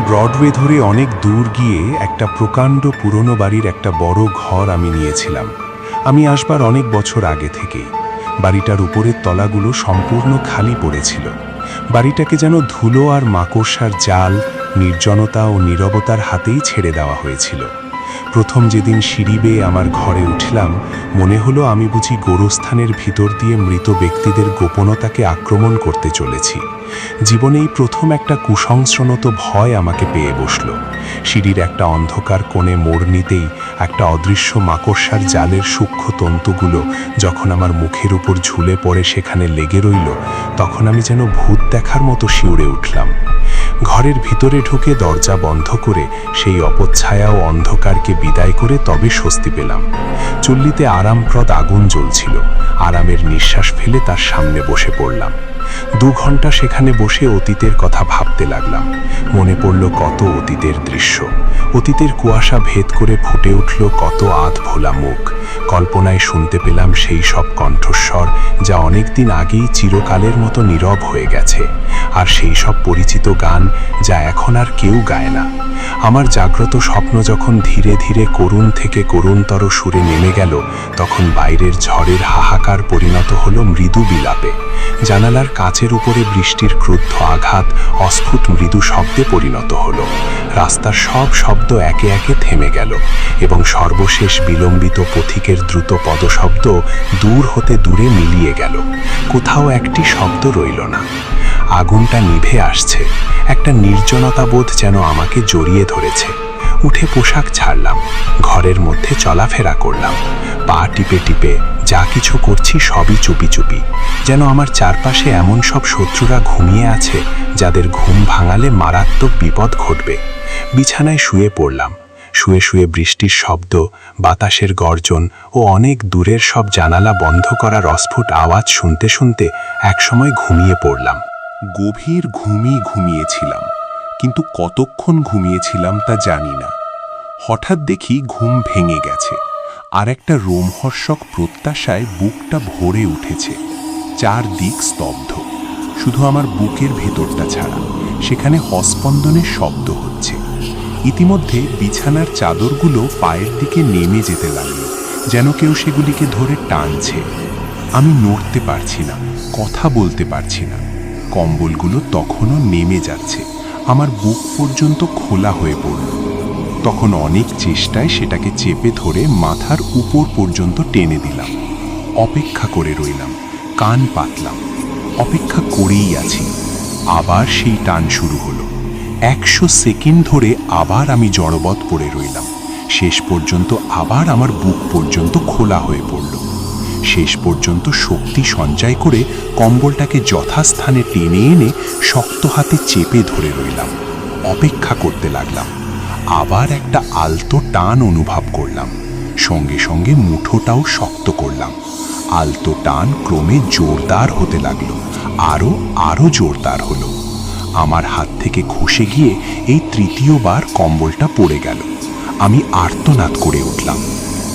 Broadway ধরে অনেক দূর গিয়ে একটা প্রকাণ্ড পুরনো বাড়ির একটা বড় ঘর আমি নিয়েছিলাম। আমি আসবার অনেক বছর আগে থেকেই। বাড়িটার উপরের তলাগুলো সম্পূর্ণ খালি পড়েছিল। বাড়িটাকে যেন ধুলো আর মাকড়সার জাল, নির্জনতা ও নীরবতার হাতেই ছেড়ে দেওয়া হয়েছিল। প্রথম যেদিন সিঁড়ি বেয়ে আমার ঘরে উঠলাম, মনে হলো আমি বুঝি গোরস্থানের ভিতর দিয়ে মৃত ব্যক্তিদের গোপনতাকে আক্রমণ করতে চলেছি। জীবনেই প্রথম একটা কুসংস্রণত ভয় আমাকে পেয়ে বসল। সিঁড়ির একটা অন্ধকার কোণে মোড় নিতেই একটা অদৃশ্য মাকড়সার জালের সূক্ষ্ম তন্তুগুলো যখন আমার মুখের উপর ঝুলে পড়ে সেখানে লেগে রইল, তখন আমি যেন ভূত দেখার মতো শিউরে উঠলাম। ঘরের ভিতরে ঢুকে দরজা বন্ধ করে সেই অপচ্ছায়া ও অন্ধকারকে বিদায় করে তবে স্বস্তি পেলাম। চুল্লিতে আরামপ্রদ আগুন জ্বলছিল। আরামের নিঃশ্বাস ফেলে তার সামনে বসে পড়লাম। 2 ঘন্টা সেখানে বসে অতীতের কথা ভাবতে লাগলাম। মনে পড়ল কত অতীতের দৃশ্য। অতীতের কুয়াশা ভেদ করে ফুটে উঠল কত আধ ভোলা মুখ। কল্পনায় শুনতে পেলাম সেই সব কণ্ঠস্বর যা অনেকদিন আগেই চিরকালের মতো নীরব হয়ে গেছে, আর সেই সব পরিচিত গান যা এখন আর কেউ গায় না। আমার জাগ্রত স্বপ্ন যখন ধীরে ধীরে করুণ থেকে করুণতর সুরে নেমে গেল, তখন বাইরের ঝড়ের হাহাকার পরিণত হলো মৃদু বিলাপে। জানালার কাচের উপরে বৃষ্টির ক্রুদ্ধ আঘাত অস্ফুট মৃদু শব্দে পরিণত হলো। রাস্তার সব শব্দ একে একে থেমে গেল এবং সর্বশেষ বিলম্বিত পথিকের দ্রুত পদশব্দ দূর হতে দূরে মিলিয়ে গেল। কোথাও একটি শব্দ রইল না। আগুনটা নিভে আসছে। একটা নির্জনতাবোধ যেন আমাকে জড়িয়ে ধরেছে। উঠে পোশাক ছাড়লাম, ঘরের মধ্যে চলাফেরা করলাম। পা টিপে টিপে যা কিছু করছি সবই চুপি চুপি, যেন আমার চারপাশে এমন সব শত্রুরা ঘুমিয়ে আছে যাদের ঘুম ভাঙালে মারাত্মক বিপদ ঘটবে। বিছানায় শুয়ে পড়লাম। শুয়ে শুয়ে বৃষ্টির শব্দ, বাতাসের গর্জন ও অনেক দূরের সব জানালা বন্ধ করার অস্ফুট আওয়াজ শুনতে শুনতে একসময় ঘুমিয়ে পড়লাম। গভীর ঘুমিয়েছিলাম, কিন্তু কতক্ষণ ঘুমিয়েছিলাম তা জানি না। হঠাৎ দেখি ঘুম ভেঙে গেছে, আর একটা রোমহর্ষক প্রত্যাশায় বুকটা ভরে উঠেছে। চারদিক স্তব্ধ, শুধু আমার বুকের ভেতরটা ছাড়া। সেখানে হস্পন্দনের শব্দ হচ্ছে। ইতিমধ্যে বিছানার চাদরগুলো পায়ের দিকে নেমে যেতে লাগলো, যেন কেউ সেগুলিকে ধরে টানছে। আমি নড়তে পারছি না, কথা বলতে পারছি না। কম্বলগুলো তখনও নেমে যাচ্ছে, আমার বুক পর্যন্ত খোলা হয়ে পড়ল। তখন অনেক চেষ্টায় সেটাকে চেপে ধরে মাথার উপর পর্যন্ত টেনে দিলাম। অপেক্ষা করে রইলাম, কান পাতলাম। অপেক্ষা করেই আছি। আবার সেই টান শুরু হলো। 100 সেকেন্ড ধরে আবার আমি জড়বৎ পড়ে রইলাম। শেষ পর্যন্ত আবার আমার বুক পর্যন্ত খোলা হয়ে পড়ল। শেষ পর্যন্ত শক্তি সঞ্চয় করে কম্বলটাকে যথাস্থানে টেনে এনে শক্ত হাতে চেপে ধরে রইলাম। অপেক্ষা করতে লাগলাম। আবার একটা আলতো টান অনুভব করলাম। সঙ্গে সঙ্গে মুঠোটাও শক্ত করলাম। আলতো টান ক্রমে জোরদার হতে লাগলো, আরো জোরদার হলো। আমার হাত থেকে খসে গিয়ে এই তৃতীয়বার কম্বলটা পড়ে গেল। আমি আর্তনাদ করে উঠলাম।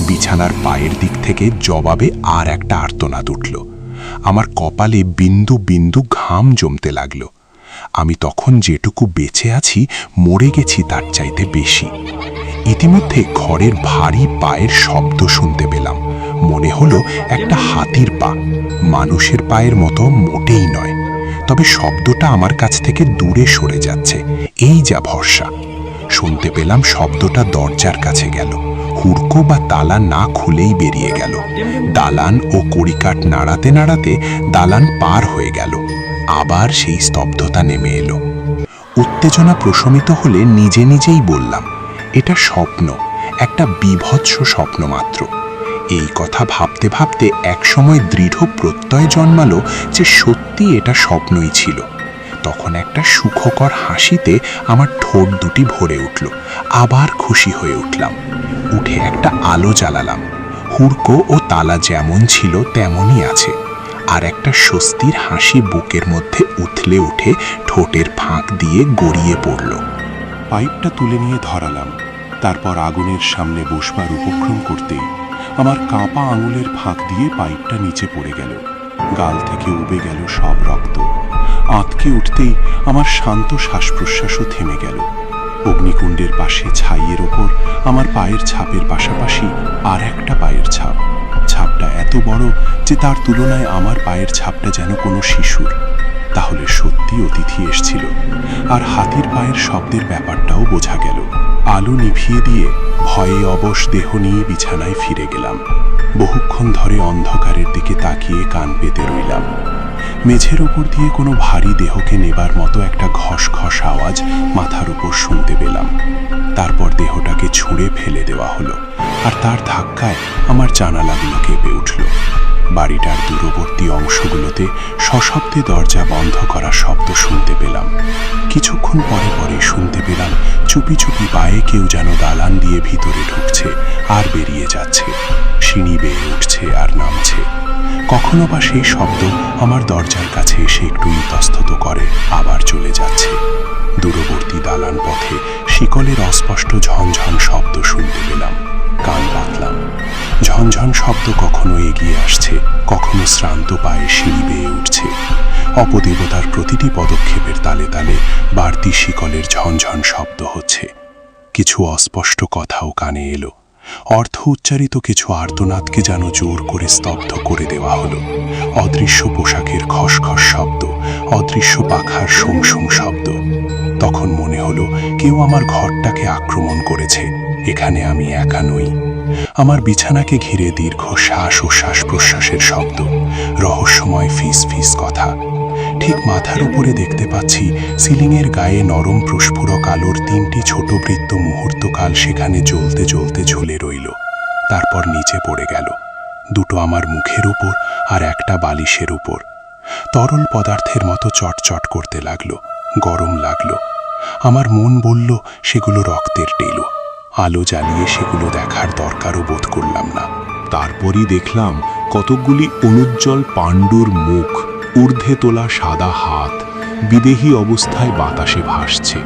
বিছানার পায়ের দিক থেকে জবাবে আর একটা আর্তনাদ উঠল। আমার কপালে বিন্দু বিন্দু ঘাম জমতে লাগলো। আমি তখন যেটুকু বেঁচে আছি মরে গেছি তার চাইতে বেশি। ইতিমধ্যে ঘরের ভারী পায়ের শব্দ শুনতে পেলাম। মনে হলো একটা হাতির পা, মানুষের পায়ের মতো মোটেই নয়। তবে শব্দটা আমার কাছ থেকে দূরে সরে যাচ্ছে, এই যা ভরসা। শুনতে পেলাম শব্দটা দরজার কাছে গেল। হুড়কো বা তালা না খুলেই বেরিয়ে গেল। দালান ও কড়িকাঠ নাড়াতে নাড়াতে দালান পার হয়ে গেল। আবার সেই স্তব্ধতা নেমে এলো। উত্তেজনা প্রশমিত হলে নিজে নিজেই বললাম, এটা স্বপ্ন, একটা বীভৎস স্বপ্ন মাত্র। এই কথা ভাবতে ভাবতে একসময় দৃঢ় প্রত্যয় জন্মালো যে সত্যি এটা স্বপ্নই ছিল। তখন একটা সুখকর হাসিতে আমার ঠোঁট দুটি ভরে উঠল। আবার খুশি হয়ে উঠলাম। উঠে একটা আলো জ্বালালাম। হুড়কো ও তালা যেমন ছিল তেমনই আছে। আর একটা স্বস্তির হাসি বুকের মধ্যে উথলে উঠে ঠোঁটের ফাঁক দিয়ে গড়িয়ে পড়ল। পাইপটা তুলে নিয়ে ধরালাম। তারপর আগুনের সামনে বসবার উপক্রম করতেই আমার কাঁপা আঙুলের ফাঁক দিয়ে পাইপটা নিচে পড়ে গেল। গাল থেকে উবে গেল সব রক্ত। আঁতকে উঠতেই আমার শান্ত শ্বাস প্রশ্বাসও থেমে গেল। কুণ্ডের পাশে ছাইয়ের ওপর আমার পায়ের ছাপের পাশাপাশি আর একটা পায়ের ছাপ। ছাপটা এত বড় যে তার তুলনায় আমার পায়ের ছাপটা যেন কোনো শিশুর। তাহলে সত্যি অতিথি এসছিল। আর হাতির পায়ের শব্দের ব্যাপারটাও বোঝা গেল। আলো নিভিয়ে দিয়ে ভয়ে অবশ দেহ নিয়ে বিছানায় ফিরে গেলাম। বহুক্ষণ ধরে অন্ধকারের দিকে তাকিয়ে কান পেতে রইলাম। মেঝের ওপর দিয়ে কোনো ভারী দেহকে নেবার মতো একটা ঘস আওয়াজ মাথার উপর শুনতে পেলাম। তারপর দেহটাকে ছুঁড়ে ফেলে দেওয়া হলো, আর তার ধাক্কায় আমার জানালাগুলো কেঁপে উঠল। বাড়িটার দূরবর্তী অংশগুলোতে সশব্দে দরজা বন্ধ করা শব্দ শুনতে পেলাম। কিছুক্ষণ পরে পরে শুনতে পেলাম চুপি চুপি পায়ে কেউ যেন দালান দিয়ে ভিতরে ঢুকছে আর বেরিয়ে যাচ্ছে, সিঁড়ি বেয়ে উঠছে আর নামছে। কখনো বা সেই শব্দ আমার দরজার কাছে এসে একটু ইতস্তত করে, আবার চলে যাচ্ছে। দূরবর্তী দালান পথে শিকলের অস্পষ্ট ঝনঝন শব্দ শুনতে পেলাম। কান পাতলাম। ঝনঝন শব্দ কখনো এগিয়ে আসছে, কখনো শ্রান্ত পায়ে সিঁড়ি বেয়ে উঠছে। অপদেবতার প্রতিটি পদক্ষেপের তালে তালে বাড়তি শিকলের ঝনঝন শব্দ হচ্ছে। কিছু অস্পষ্ট কথাও কানে এলো। অর্থ উচ্চারিত কিছু আর্তনাদকে যেন জোর করে স্তব্ধ করে দেওয়া হলো। অদৃশ্য পোশাকের খসখস শব্দ, অদৃশ্য পাখার শুং শব্দ। তখন মনে হলো কেউ আমার ঘরটাকে আক্রমণ করেছে। এখানে আমি একা নই। আমার বিছানাকে ঘিরে দীর্ঘ শ্বাস ও শ্বাস প্রশ্বাসের শব্দ, রহস্যময় ফিস ফিস কথা। ঠিক মাথার উপরে দেখতে পাচ্ছি সিলিংয়ের গায়ে নরম প্রস্ফুরক আলোর 3টি ছোট বৃত্ত মুহূর্তকাল সেখানে জ্বলতে জ্বলতে ঝুলে রইল। তারপর নিচে পড়ে গেল। দুটো আমার মুখের উপর আর একটা বালিশের উপর। তরল পদার্থের মতো চটচট করতে লাগলো, গরম লাগলো। আমার মন বলল সেগুলো রক্তের টেলো। আলো জ্বালিয়ে সেগুলো দেখার দরকারও বোধ করলাম না। তারপরই দেখলাম কতকগুলি অনুজ্জ্বল পাণ্ডুর মুখ, ঊর্ধ্বে তোলা সাদা হাত বিদেহী অবস্থায় বাতাসে ভাসছে।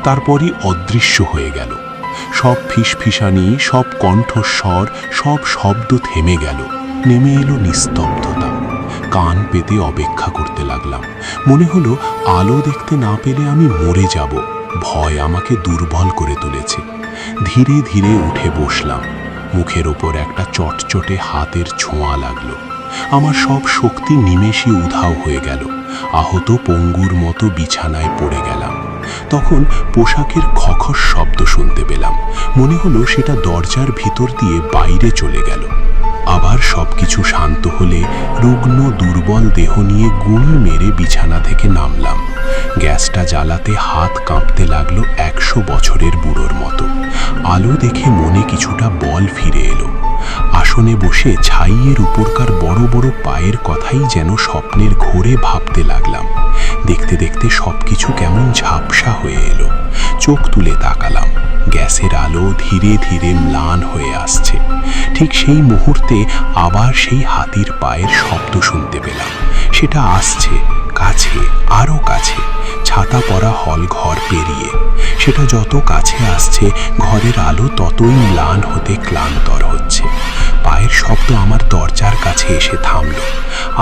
তারপরই অদৃশ্য হয়ে গেল। সব ফিসফিসানি, সব কণ্ঠস্বর, সব শব্দ থেমে গেল। নেমে এলো নিস্তব্ধতা। কান পেতে অপেক্ষা করতে লাগলাম। মনে হলো আলো দেখতে না পেলে আমি মরে যাব। ভয় আমাকে দুর্বল করে তুলেছে। ধীরে ধীরে উঠে বসলাম। মুখের ওপর একটা চটচটে হাতের ছোঁয়া লাগলো। আমার সব শক্তি নিমেষে উধাও হয়ে গেল। আহত পঙ্গুর মতো বিছানায় পড়ে গেলাম। তখন পোশাকের খখস শব্দ শুনতে পেলাম। মনে হলো সেটা দরজার ভিতর দিয়ে বাইরে চলে গেল। আবার সবকিছু শান্ত হলে রুগ্ন দুর্বল দেহ নিয়ে গুঁড়ি মেরে বিছানা থেকে নামলাম। গ্যাসটা জ্বালাতে হাত কাঁপতে লাগলো 100 বছরের বুড়োর মতো। আলো দেখে মনে কিছুটা বল ফিরে এলো। আসনে বসে ছাইয়ের উপরকার বড় বড় পায়ের কথাই যেন স্বপ্নের ঘোরে ভাবতে লাগলাম। দেখতে দেখতে সবকিছু কেমন ঝাপসা হয়ে এলো। চোখ তুলে তাকালাম। গ্যাসের আলো ধীরে ধীরে ম্লান হয়ে আসছে। ঠিক সেই মুহূর্তে আবার সেই হাতির পায়ের শব্দ শুনতে পেলাম। সেটা আসছে কাছে, আরো কাছে, ছাতা পরা হল ঘর পেরিয়ে। সেটা যত কাছে আসছে ঘরের আলো ততই ম্লান হতে ক্লান্তর হচ্ছে। পায়ের শব্দ আমার দরজার কাছে এসে থামল।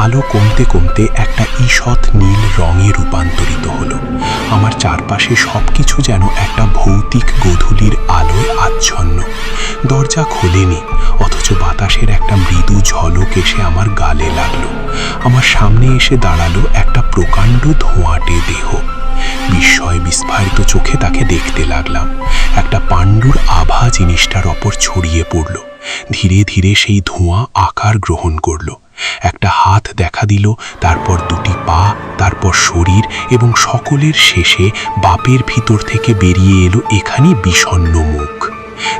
আলো কমতে কমতে একটা ঈষৎ নীল রঙে রূপান্তরিত হলো। আমার চারপাশে সবকিছু যেন একটা ভৌতিক গোধূলির আলোয় আচ্ছন্ন। দরজা খোলেনি, অথচ বাতাসের একটা মৃদু ঝলক এসে আমার গালে লাগলো। আমার সামনে এসে দাঁড়ালো একটা প্রকাণ্ড ধোঁয়াটে দেহ। বিস্ময় বিস্ফারিত চোখে তাকে দেখতে লাগলাম। একটা পাণ্ডুর আভা জিনিসটার ওপর ছড়িয়ে পড়ল। ধীরে ধীরে সেই ধোঁয়া আকার গ্রহণ করল। একটা হাত দেখা দিল, তারপর দুটি পা, তারপর শরীর, এবং সকলের শেষে বাপের ভিতর থেকে বেরিয়ে এলো এখানে বিষণ্ণ মুখ।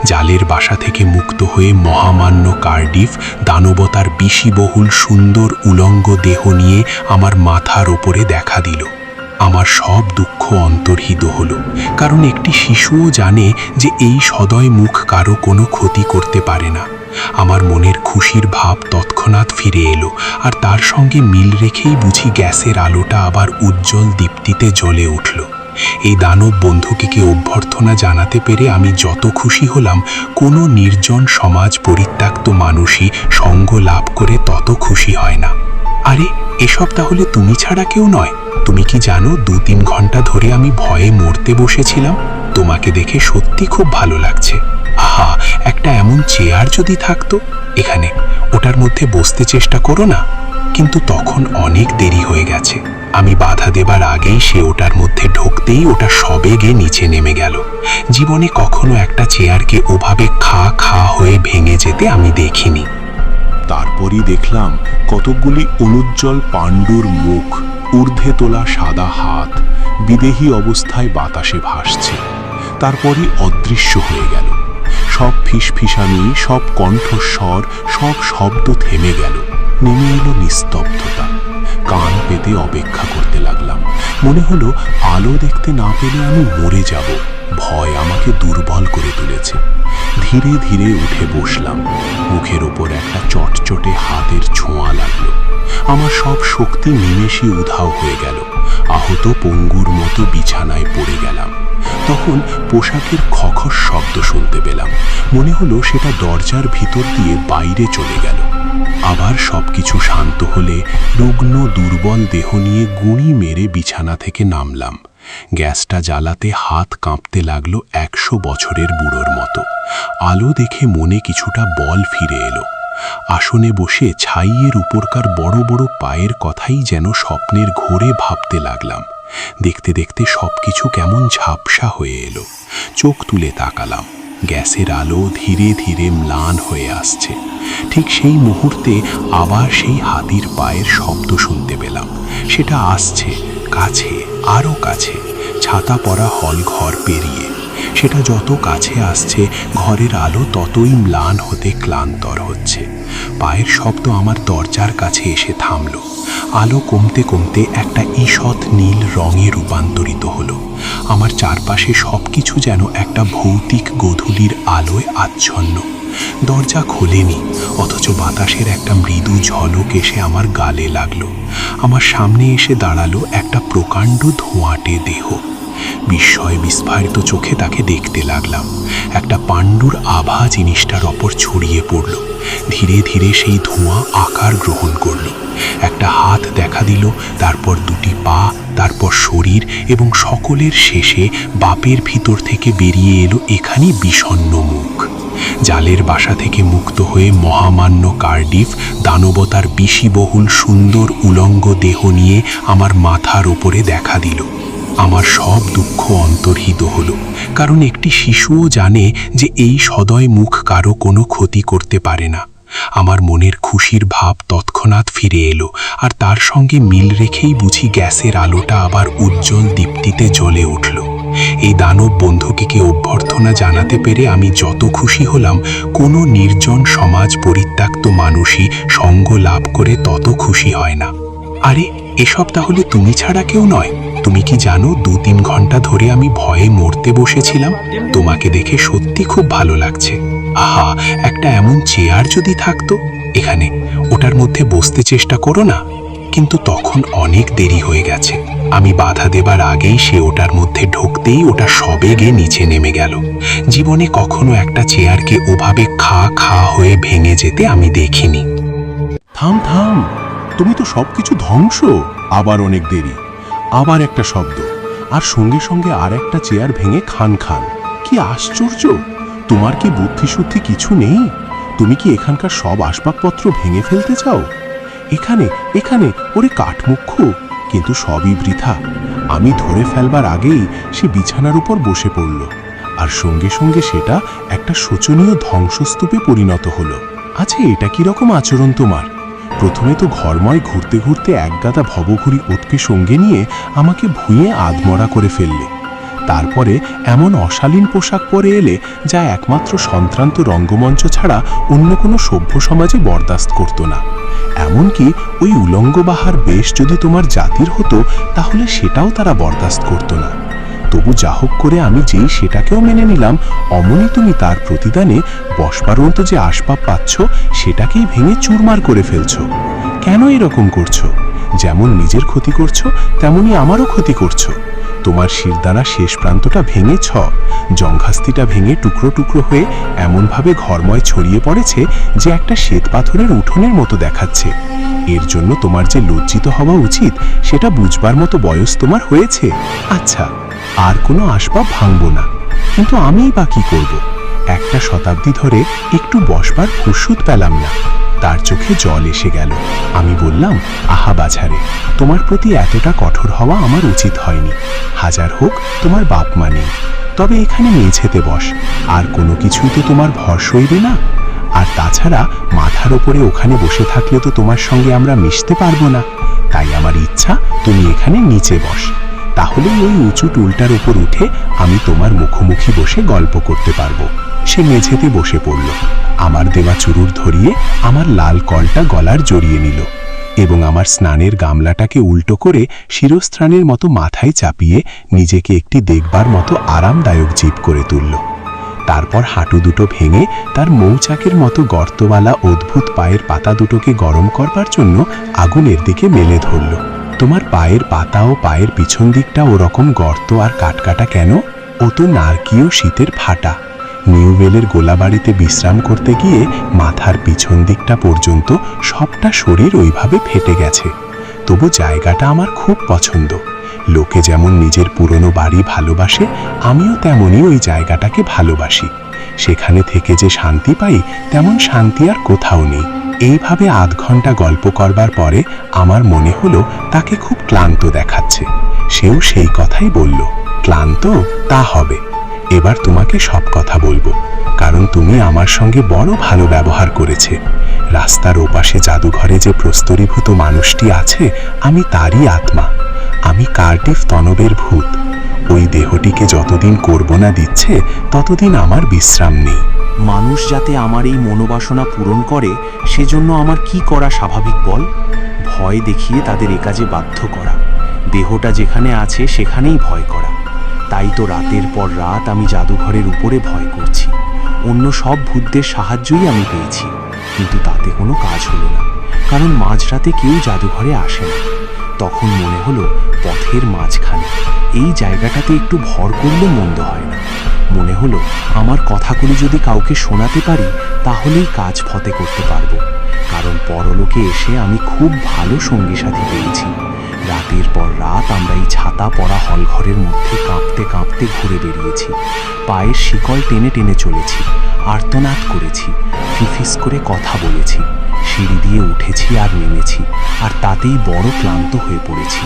জালের বাসা থেকে মুক্ত হয়ে মহামান্য কার্ডিফ দানবতার বিষিবহুল সুন্দর উলঙ্গ দেহ নিয়ে আমার মাথার ওপরে দেখা দিল। আমার সব দুঃখ অন্তর্হিত হলো, কারণ একটি শিশুও জানে যে এই সদয় মুখ কারো কোনো ক্ষতি করতে পারে না। আমার মনের খুশির ভাব তৎক্ষণাৎ ফিরে এলো, আর তার সঙ্গে মিল রেখেই বুঝি গ্যাসের আলোটা আবার উজ্জ্বল দীপ্তিতে জ্বলে উঠল। এই দানব বন্ধুকে অভ্যর্থনা জানাতে পেরে আমি যত খুশি হলাম, কোনো নির্জন সমাজ পরিত্যক্ত মানুষই সঙ্গ লাভ করে তত খুশি হয় না। আরে এসব তাহলে তুমি ছাড়া কেউ নয়? তুমি কি জানো 2-3 ঘন্টা ধরে আমি ভয়ে মরতে বসেছিলাম? তোমাকে দেখে সত্যি খুব ভালো লাগছে। আহা, একটা এমন চেয়ার যদি থাকতো এখানে, ওটার মধ্যে বসতে চেষ্টা করো না। কিন্তু তখন অনেক দেরি হয়ে গেছে। আমি বাধা দেবার আগেই সে ওটার মধ্যে ঢুকতেই ওটা সবেগে নিচে নেমে গেল। জীবনে কখনো একটা চেয়ারকে ওভাবে খা খা হয়ে ভেঙে যেতে আমি দেখিনি। তারপরই দেখলাম কতকগুলি অনুজ্জ্বল পাণ্ডুর মুখ, ঊর্ধ্বে তোলা সাদা হাত বিদেহী অবস্থায় বাতাসে ভাসছে। তারপরই অদৃশ্য হয়ে গেল। সব ফিসফিসানি, সব কণ্ঠস্বর, সব শব্দ থেমে গেল। নেমে এলো নিস্তব্ধতা। কান পেতে অপেক্ষা করতে লাগলাম। মনে হলো আলো দেখতে না পেলে আমি মরে যাব। ভয় আমাকে দুর্বল করে তুলেছে। ধীরে ধীরে উঠে বসলাম। মুখের ওপর একটা চটচটে হাতের ছোঁয়া লাগলো। আমার সব শক্তি নিমেষে উধাও হয়ে গেল। আহত পঙ্গুর মতো বিছানায় পড়ে গেলাম। তখন পোশাকের খখস শব্দ শুনতে পেলাম। মনে হলো সেটা দরজার ভিতর দিয়ে বাইরে চলে গেল। আবার সবকিছু শান্ত হলে রুগ্ন দুর্বল দেহ নিয়ে গুঁড়ি মেরে বিছানা থেকে নামলাম। গ্যাসটা জ্বালাতে হাত কাঁপতে লাগলো 100 বছরের বুড়োর মতো। আলো দেখে মনে কিছুটা বল ফিরে এলো। আসনে বসে ছাইয়ের উপরকার বড় বড় পায়ের কথাই যেন স্বপ্নের ঘোরে ভাবতে লাগলাম। দেখতে দেখতে সবকিছু কেমন ঝাপসা হয়ে এলো। চোখ তুলে তাকালাম। গ্যাসের আলো ধীরে ধীরে ম্লান হয়ে আসছে। ঠিক সেই মুহূর্তে আবার সেই হাতির পায়ের শব্দ শুনতে পেলাম। সেটা আসছে কাছে, আরও কাছে, ছাতা পরা হল ঘর পেরিয়ে। সেটা যত কাছে আসছে ঘরের আলো ততই ম্লান হতে ক্লান্তর হচ্ছে। পায়ের শব্দ আমার দরজার কাছে এসে থামল। আলো কমতে কমতে একটা ঈষৎ নীল রঙে রূপান্তরিত হলো। আমার চারপাশে সবকিছু যেন একটা ভৌতিক গোধূলির আলোয় আচ্ছন্ন। দরজা খোলেনি, অথচ বাতাসের একটা মৃদু ঝলক এসে আমার গালে লাগলো। আমার সামনে এসে দাঁড়ালো একটা প্রকাণ্ড ধোঁয়াটে দেহ। বিস্ময় বিস্ফারিত চোখে তাকে দেখতে লাগলাম। একটা পাণ্ডুর আভা জিনিসটার ওপর ছড়িয়ে পড়ল। ধীরে ধীরে সেই ধোঁয়া আকার গ্রহণ করল। একটা হাত দেখা দিল, তারপর দুটি পা, তারপর শরীর, এবং সকলের শেষে বাপের ভিতর থেকে বেরিয়ে এলো এখানেই বিষণ্ণ মুখ। জালের বাসা থেকে মুক্ত হয়ে মহামান্য কার্ডিফ দানবতার বিষিবহুল সুন্দর উলঙ্গ দেহ নিয়ে আমার মাথার ওপরে দেখা দিল। আমার সব দুঃখ অন্তর্হিত হলো, কারণ একটি শিশুও জানে যে এই সদয় মুখ কারো কোনো ক্ষতি করতে পারে না। আমার মনের খুশির ভাব তৎক্ষণাৎ ফিরে এলো, আর তার সঙ্গে মিল রেখেই বুঝি গ্যাসের আলোটা আবার উজ্জ্বল দীপ্তিতে জ্বলে উঠল। এই দানব বন্ধুকে অভ্যর্থনা জানাতে পেরে আমি যত খুশি হলাম, কোনো নির্জন সমাজ পরিত্যক্ত মানুষই সঙ্গ লাভ করে তত খুশি হয় না। আরে, এসব তাহলে তুমি ছাড়া কেউ নয়? তুমি কি জানো 2-3 ঘন্টা ধরে আমি ভয়ে মরতে বসেছিলাম? তোমাকে দেখে সত্যি খুব ভালো লাগছে। আহা, একটা এমন চেয়ার যদি থাকতো এখানে, ওটার মধ্যে বসতে চেষ্টা করো না। কিন্তু তখন অনেক দেরি হয়ে গেছে। আমি বাধা দেবার আগেই সে ওটার মধ্যে ঢুকতেই ওটা সবেগে নিচে নেমে গেল। জীবনে কখনো একটা চেয়ারকে ওভাবে খা খা হয়ে ভেঙে যেতে আমি দেখিনি। থাম থাম, তুমি তো সবকিছু ধ্বংস। আবার অনেক দেরি, আবার একটা শব্দ, আর সঙ্গে সঙ্গে আর একটা চেয়ার ভেঙে খান খান। কি আশ্চর্য! তোমার কি বুদ্ধিশুদ্ধি কিছু নেই? তুমি কি এখানকার সব আসবাবপত্র ভেঙে ফেলতে চাও? এখানে এখানে, ওরে কাঠমুখ্য! কিন্তু সবই বৃথা। আমি ধরে ফেলবার আগেই সে বিছানার উপর বসে পড়ল, আর সঙ্গে সঙ্গে সেটা একটা শোচনীয় ধ্বংসস্তূপে পরিণত হলো। আচ্ছা, এটা কিরকম আচরণ তোমার? প্রথমে তো ঘরময় ঘুরতে ঘুরতে একগাদা ভবঘুরি ওতকে সঙ্গে নিয়ে আমাকে ভুঁইয়ে আধমরা করে ফেললে। তারপরে এমন অশালীন পোশাক পরে এলে যা একমাত্র সন্ত্রান্ত রঙ্গমঞ্চ ছাড়া অন্য কোনো সভ্য সমাজে বরদাস্ত করত না। এমনকি ওই উলঙ্গ বাহার বেশ যদি তোমার জাতির হতো, তাহলে সেটাও তারা বরদাস্ত করত না। তবু যা হোক করে আমি যেই সেটাকেও মেনে নিলাম, অমনি তুমি তার প্রতিদানে বসবার মতো যে আসবাব পাচ্ছ সেটাকেই ভেঙে চুরমার করে ফেলছ। কেন এরকম করছো? যেমন নিজের ক্ষতি করছো, তেমনি আমারও ক্ষতি করছো। তোমার শিরদাঁড়া শেষ প্রান্তটা ভেঙেছ, জঙ্ঘাস্তিটা ভেঙে টুকরো টুকরো হয়ে এমনভাবে ঘরময় ছড়িয়ে পড়েছে যে একটা শ্বেত পাথরের উঠোনের মতো দেখাচ্ছে। এর জন্য তোমার যে লজ্জিত হওয়া উচিত সেটা বুঝবার মতো বয়স তোমার হয়েছে। আচ্ছা, আর কোনো আসবাব ভাঙবো না। কিন্তু আমিই বা কি করব? একটা শতাব্দী ধরে একটু বসবার ফুরসত পেলাম না। তার চোখে জল এসে গেল। আমি বললাম, আহা বাছারে, তোমার প্রতি এতটা কঠোর হওয়া আমার উচিত হয়নি। হাজার হোক তোমার বাপ মা নেই, তবে এখানে মেঝেতে বস, আর কোনো কিছুই তো তোমার ভর সইবে না। আর তাছাড়া মাথার ওপরে ওখানে বসে থাকলে তো তোমার সঙ্গে আমরা মিশতে পারবো না। তাই আমার ইচ্ছা তুমি এখানে নিচে বস, তাহলেই ওই উঁচু টুলটার ওপর উঠে আমি তোমার মুখোমুখি বসে গল্প করতে পারবো। সে মেঝেতে বসে পড়ল, আমার দেওয়া চুরুট ধরিয়ে আমার লাল কলটা গলার জড়িয়ে নিল এবং আমার স্নানের গামলাটাকে উল্টো করে শিরস্ত্রাণের মতো মাথায় চাপিয়ে নিজেকে একটি দেখবার মতো আরামদায়ক জিপ করে তুলল। তারপর হাঁটু দুটো ভেঙে তার মৌচাকের মতো গর্তওয়ালা অদ্ভুত পায়ের পাতা দুটোকে গরম করবার জন্য আগুনের দিকে মেলে ধরল। তোমার পায়ের পাতা ও পায়ের পিছন দিকটা ওরকম গর্ত আর কাটকাটা কেন? ও তো নারকীয় শীতের ফাটা। নিউওয়েলের গোলাবাড়িতে বিশ্রাম করতে গিয়ে মাথার পিছন দিকটা পর্যন্ত সবটা শরীর ওইভাবে ফেটে গেছে। তবু জায়গাটা আমার খুব পছন্দ। লোকে যেমন নিজের পুরনো বাড়ি ভালোবাসে, আমিও তেমনই ওই জায়গাটাকে ভালোবাসি। সেখানে থেকে যে শান্তি পাই, তেমন শান্তি আর কোথাও নেই। এইভাবে আধ ঘন্টা গল্প করবার পরে আমার মনে হলো তাকে খুব ক্লান্ত দেখাচ্ছে। সেও সেই কথাই বলল, ক্লান্ত? তা হবে। এবার তোমাকে সব কথা বলবো, কারণ তুমি আমার সঙ্গে বড় ভালো ব্যবহার করেছে। রাস্তার ওপাশে জাদুঘরে যে প্রস্তরীভূত মানুষটি আছে, আমি তারই আত্মা। আমি কার্ডিফ তনবের ভূত। ওই দেহটিকে যতদিন করব না দিচ্ছে, ততদিন আমার বিশ্রাম নেই। মানুষ যাতে আমার এই মনোবাসনা পূরণ করে, সেজন্য আমার কি করা স্বাভাবিক বল? ভয় দেখিয়ে তাদের এ কাজে বাধ্য করা, দেহটা যেখানে আছে সেখানেই ভয় করা। তাই তো রাতের পর রাত আমি জাদুঘরের উপরে ভয় করছি। অন্য সব ভূতদের সাহায্যই আমি পেয়েছি, কিন্তু তাতে কোনো কাজ হলো না, কারণ মাঝরাতে কেউ জাদুঘরে আসে না। তখন মনে হলো পথের মাঝখানে এই জায়গাটাতে একটু ভর করলে মন্দ হয় না। মনে হলো আমার কথাগুলি যদি কাউকে শোনাতে পারি, তাহলেই কাজ ফতে করতে পারবো, কারণ পরলোকে এসে আমি খুব ভালো সঙ্গী সাথী পেয়েছি। রাতের পর রাত আমরা এই ছাতা পড়া হলঘরের মধ্যে কাঁপতে কাঁপতে ঘুরে বেরিয়েছি। পায়ের শিকল টেনে টেনে চলেছি, আর্তনাদ করেছি, ফিফিস করে কথা বলেছি, সিঁড়ি দিয়ে উঠেছি আর নেমেছি, আর তাতেই বড় ক্লান্ত হয়ে পড়েছি।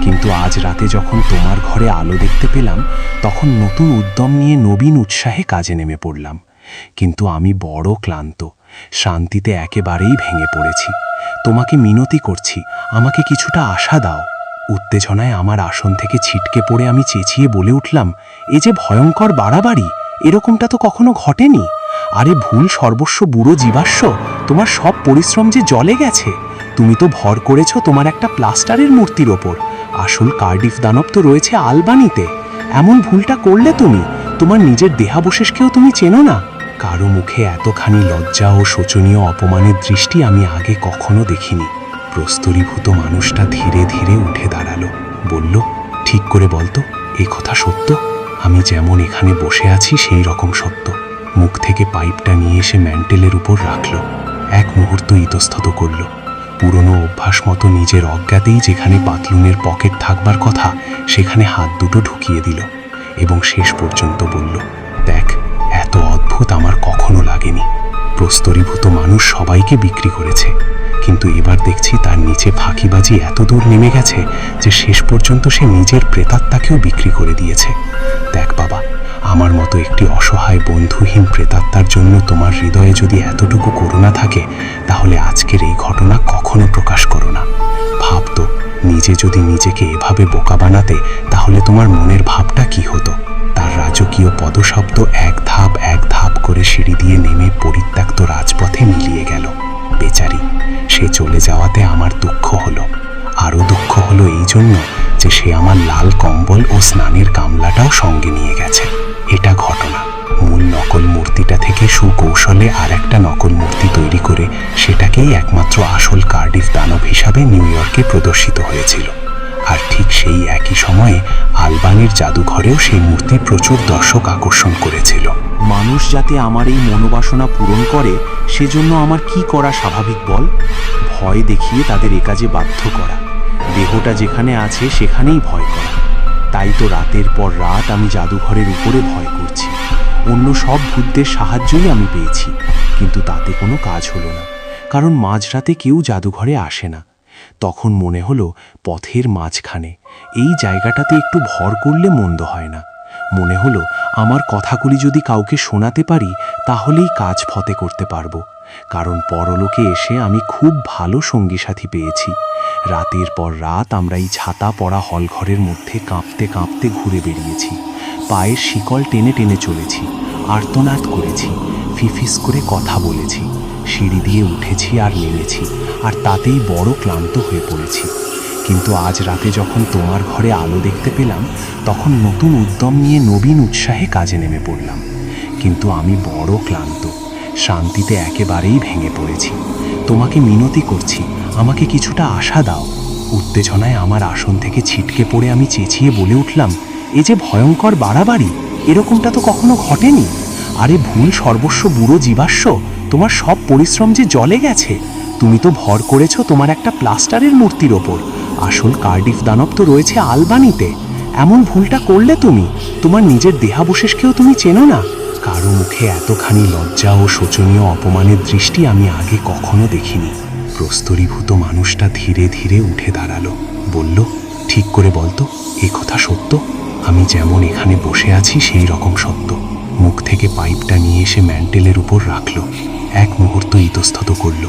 কিন্তু আজ রাতে যখন তোমার ঘরে আলো দেখতে পেলাম, তখন নতুন উদ্যম নিয়ে নবীন উৎসাহে কাজে নেমে পড়লাম। কিন্তু আমি বড় ক্লান্ত, শান্তিতে একেবারেই ভেঙে পড়েছি। তোমাকে মিনতি করছি, আমাকে কিছুটা আশা দাও। উত্তেজনায় আমার আসন থেকে ছিটকে পড়ে আমি চেঁচিয়ে বলে উঠলাম, এ যে ভয়ঙ্কর বাড়াবাড়ি, এরকমটা তো কখনো ঘটেনি। আরে ভুল সর্বস্ব বুড়ো জীবাশ্ম, তোমার সব পরিশ্রম যে জলে গেছে। তুমি তো ভর করেছ তোমার একটা প্লাস্টারের মূর্তির ওপর, আসল কার্ডিফ দানব তো রয়েছে আলবানিতে। এমন ভুলটা করলে তুমি, তোমার নিজের দেহাবশেষকেও তুমি চেনো না। কারো মুখে এতখানি লজ্জা ও শোচনীয় অপমানের দৃষ্টি আমি আগে কখনো দেখিনি। প্রস্তরীভূত মানুষটা ধীরে ধীরে উঠে দাঁড়ালো, বলল, ঠিক করে বলতো, এই কথা সত্য? আমি যেমন এখানে বসে আছি সেই রকম সত্য। মুখ থেকে পাইপটা নিয়ে এসে ম্যান্টেলের উপর রাখল। এক মুহূর্ত ইতস্তত করল। পুরনো অভ্যাস মতো নিজের অজ্ঞাতেই যেখানে পাতলুনের পকেট থাকবার কথা, সেখানে হাত দুটো ঢুকিয়ে দিল এবং শেষ পর্যন্ত বলল, দেখ, এত অদ্ভুত আমার কখনো লাগেনি। প্রস্তরীভূত মানুষ সবাইকে বিক্রি করেছে, কিন্তু এবার দেখছি তার নিচে ফাঁকিবাজি এত দূর নেমে গেছে যে শেষ পর্যন্ত সে নিজের প্রেতাত্মাকেও বিক্রি করে দিয়েছে। দেখ বাবা, আমার মতো একটি অসহায় বন্ধুহীন প্রেতাত্মার জন্য তোমার হৃদয়ে যদি এতটুকু করুণা থাকে, তাহলে আজকের এই ঘটনা কখনো প্রকাশ করো না। ভাবতো, নিজে যদি নিজেকে এভাবে বোকা বানাতে, তাহলে তোমার মনের ভাবটা কি হতো? তার রাজকীয় পদশব্দ এক ধাপ করে সিঁড়ি দিয়ে নেমে পরিত্যক্ত রাজপথে মিলিয়ে গেল। বেচারি, সে চলে যাওয়াতে আমার দুঃখ হলো। আরও দুঃখ হলো এই জন্য যে সে আমার লাল কম্বল ও স্নানের গামলাটাও সঙ্গে নিয়ে গেছে। এটা ঘটনা। মূল নকল মূর্তিটা থেকে সুকৌশলে আর একটা নকল মূর্তি তৈরি করে সেটাকেই একমাত্র আসল কার্ডিফ দানব হিসাবে নিউ ইয়র্কে প্রদর্শিত হয়েছিল। আর ঠিক সেই একই সময়ে আলবানির জাদুঘরেও সেই মূর্তি প্রচুর দর্শক আকর্ষণ করেছিল। মানুষ যাতে আমার এই মনোবাসনা পূরণ করে, সেজন্য আমার কি করা স্বাভাবিক বল? ভয় দেখিয়ে তাদের এ কাজে বাধ্য করা, দেহটা যেখানে আছে সেখানেই ভয় করা। তাই তো রাতের পর রাত আমি জাদুঘরের উপরে ভয় করছি। অন্য সব ভূতদের সাহায্যই আমি পেয়েছি, কিন্তু তাতে কোনো কাজ হলো না, কারণ মাঝরাতে কেউ জাদুঘরে আসে না। তখন মনে হলো পথের মাঝখানে এই জায়গাটাতে একটু ভর করলে মন্দ হয় না। মনে হলো আমার কথাগুলি যদি কাউকে শোনাতে পারি তাহলেই কাজ ফতে করতে পারবো, কারণ পরলোকে এসে আমি খুব ভালো সঙ্গী সাথী পেয়েছি। রাতের পর রাত আমরা এই ছাতা পড়া হলঘরের মধ্যে কাঁপতে কাঁপতে ঘুরে বেরিয়েছি। পায়ের শিকল টেনে টেনে চলেছি, আর্তনাদ করেছি, ফিফিস করে কথা বলেছি, সিঁড়ি দিয়ে উঠেছি আর নেমেছি, আর তাতেই বড় ক্লান্ত হয়ে পড়েছি। কিন্তু আজ রাতে যখন তোমার ঘরে আলো দেখতে পেলাম, তখন নতুন উদ্যম নিয়ে নবীন উৎসাহে কাজে নেমে পড়লাম। কিন্তু আমি বড় ক্লান্ত, শান্তিতে একেবারেই ভেঙে পড়েছি। তোমাকে মিনতি করছি, আমাকে কিছুটা আশা দাও। উত্তেজনায় আমার আসন থেকে ছিটকে পড়ে আমি চেঁচিয়ে বলে উঠলাম, এ যে ভয়ঙ্কর বাড়াবাড়ি, এরকমটা তো কখনো ঘটেনি। আরে ভুল সর্বস্ব বুড়ো জীবাশ্ম, তোমার সব পরিশ্রম যে জলে গেছে। তুমি তো ভর করেছ তোমার একটা প্লাস্টারের মূর্তির ওপর, আসল কার্ডিফ দানব তো রয়েছে আলবানিতে। এমন ভুলটা করলে তুমি, তোমার নিজের দেহাবশেষকেও তুমি চেনো না। কারো মুখে এতখানি লজ্জা ও শোচনীয় অপমানের দৃষ্টি আমি আগে কখনো দেখিনি। প্রস্তরীভূত মানুষটা ধীরে ধীরে উঠে দাঁড়ালো, বলল, ঠিক করে বলতো, এ কথা সত্য? আমি যেমন এখানে বসে আছি সেই রকম সত্য। মুখ থেকে পাইপটা নিয়ে এসে ম্যান্টেলের উপর রাখলো। এক মুহূর্ত ইতস্তত করল,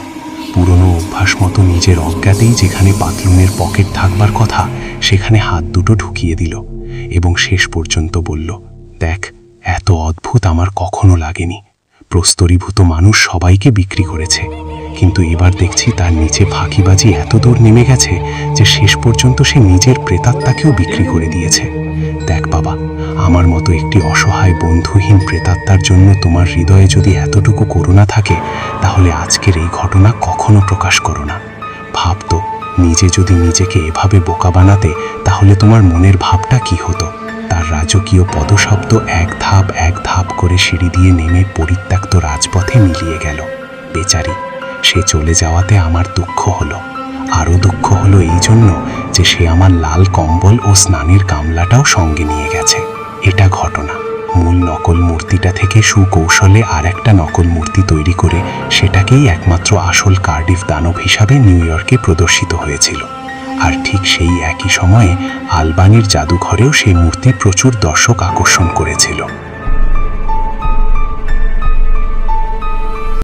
পুরনো অভ্যাস মতো নিজের অজ্ঞাতেই যেখানে পাতলুনের পকেট থাকবার কথা সেখানে হাত দুটো ঢুকিয়ে দিল এবং শেষ পর্যন্ত বলল, দেখ, এত অদ্ভুত আমার কখনো লাগেনি। প্রস্তরীভূত মানুষ সবাইকে বিক্রি করেছে, কিন্তু এবার দেখছি তার নিচে ফাঁকিবাজি এত দূর নেমে গেছে যে শেষ পর্যন্ত সে নিজের প্রেতাত্মাকেও বিক্রি করে দিয়েছে। দেখ বাবা, আমার মতো একটি অসহায় বন্ধুহীন প্রেতাত্মার জন্য তোমার হৃদয়ে যদি এতটুকু করুণা থাকে, তাহলে আজকের এই ঘটনা কখনো প্রকাশ করো না। ভাবতো, নিজে যদি নিজেকে এভাবে বোকা বানাতে তাহলে তোমার মনের ভাবটা কি হতো। তার রাজকীয় পদশব্দ এক ধাপ করে সিঁড়ি দিয়ে নেমে পরিত্যক্ত রাজপথে মিলিয়ে গেল। বেচারি, সে চলে যাওয়াতে আমার দুঃখ হলো। আরও দুঃখ হলো এই জন্য যে সে আমার লাল কম্বল ও স্নানের গামলাটাও সঙ্গে নিয়ে গেছে। এটা ঘটনা। মূল নকল মূর্তিটা থেকে সুকৌশলে আর একটা নকল মূর্তি তৈরি করে সেটাকেই একমাত্র আসল কার্ডিফ দানব হিসাবে নিউ ইয়র্কে প্রদর্শিত হয়েছিল। আর ঠিক সেই একই সময়ে আলবানির জাদুঘরেও সেই মূর্তি প্রচুর দর্শক আকর্ষণ করেছিল।